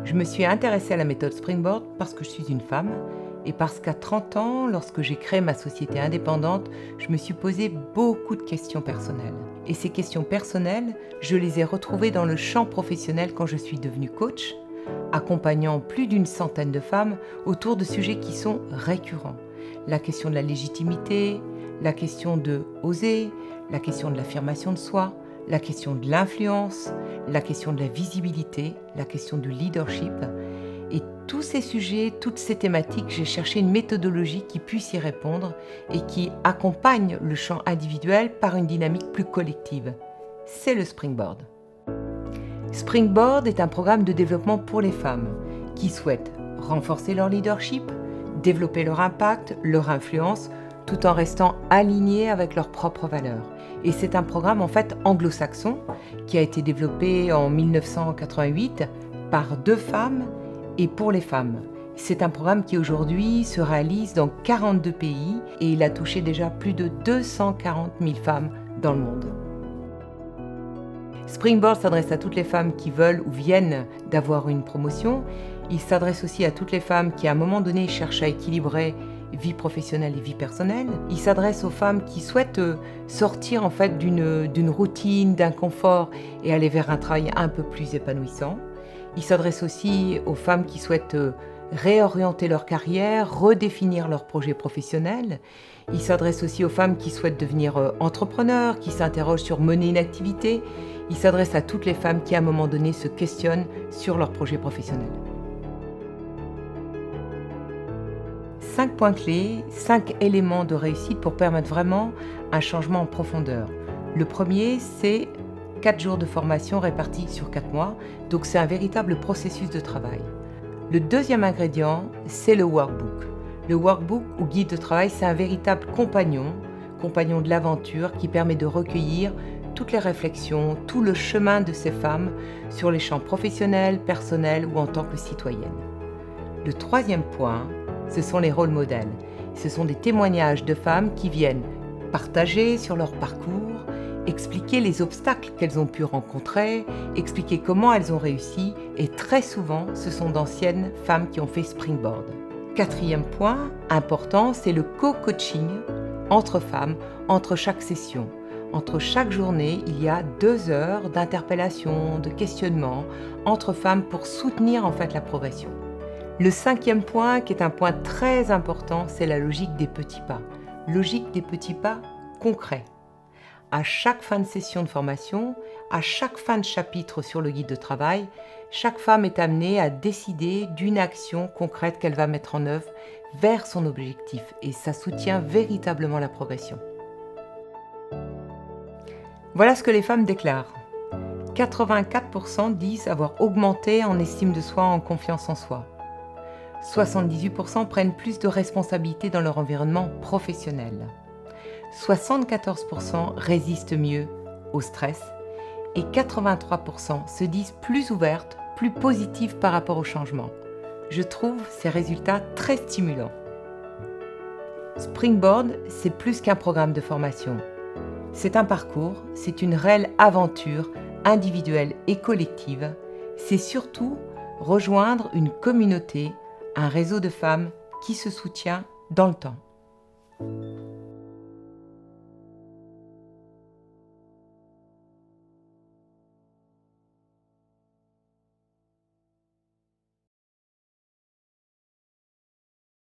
Je me suis intéressée à la méthode Springboard parce que je suis une femme et parce qu'à 30 ans, lorsque j'ai créé ma société indépendante, je me suis posé beaucoup de questions personnelles. Et ces questions personnelles, je les ai retrouvées dans le champ professionnel quand je suis devenue coach, accompagnant plus d'une centaine de femmes autour de sujets qui sont récurrents. La question de la légitimité, la question de oser, la question de l'affirmation de soi, la question de l'influence, la question de la visibilité, la question du leadership. Et tous ces sujets, toutes ces thématiques, j'ai cherché une méthodologie qui puisse y répondre et qui accompagne le champ individuel par une dynamique plus collective. C'est le Springboard. Springboard est un programme de développement pour les femmes qui souhaitent renforcer leur leadership, développer leur impact, leur influence, tout en restant alignées avec leurs propres valeurs. Et c'est un programme en fait anglo-saxon qui a été développé en 1988 par 2 femmes et pour les femmes. C'est un programme qui aujourd'hui se réalise dans 42 pays et il a touché déjà plus de 240 000 femmes dans le monde. Springboard s'adresse à toutes les femmes qui veulent ou viennent d'avoir une promotion. Il s'adresse aussi à toutes les femmes qui à un moment donné cherchent à équilibrer vie professionnelle et vie personnelle. Il s'adresse aux femmes qui souhaitent sortir en fait d'une routine, d'un confort et aller vers un travail un peu plus épanouissant. Il s'adresse aussi aux femmes qui souhaitent réorienter leur carrière, redéfinir leur projet professionnel. Il s'adresse aussi aux femmes qui souhaitent devenir entrepreneurs, qui s'interrogent sur mener une activité. Il s'adresse à toutes les femmes qui à un moment donné se questionnent sur leur projet professionnel. 5 points clés, 5 éléments de réussite pour permettre vraiment un changement en profondeur. Le premier, c'est 4 jours de formation répartis sur 4 mois, donc c'est un véritable processus de travail. Le deuxième ingrédient, c'est le workbook. Le workbook ou guide de travail, c'est un véritable compagnon de l'aventure qui permet de recueillir toutes les réflexions, tout le chemin de ces femmes sur les champs professionnels, personnels ou en tant que citoyennes. Le troisième point, ce sont les rôles modèles. Ce sont des témoignages de femmes qui viennent partager sur leur parcours, expliquer les obstacles qu'elles ont pu rencontrer, expliquer comment elles ont réussi et très souvent, ce sont d'anciennes femmes qui ont fait Springboard. Quatrième point important, c'est le co-coaching entre femmes, entre chaque session. Entre chaque journée, il y a 2 heures d'interpellation, de questionnement entre femmes pour soutenir en fait la progression. Le 5e point, qui est un point très important, c'est la logique des petits pas. Logique des petits pas concrets. À chaque fin de session de formation, à chaque fin de chapitre sur le guide de travail, chaque femme est amenée à décider d'une action concrète qu'elle va mettre en œuvre vers son objectif et ça soutient véritablement la progression. Voilà ce que les femmes déclarent. 84% disent avoir augmenté en estime de soi, en confiance en soi. 78% prennent plus de responsabilités dans leur environnement professionnel. 74% résistent mieux au stress et 83% se disent plus ouvertes, plus positives par rapport au changement. Je trouve ces résultats très stimulants. Springboard, c'est plus qu'un programme de formation. C'est un parcours, c'est une réelle aventure individuelle et collective. C'est surtout rejoindre une communauté, un réseau de femmes qui se soutient dans le temps.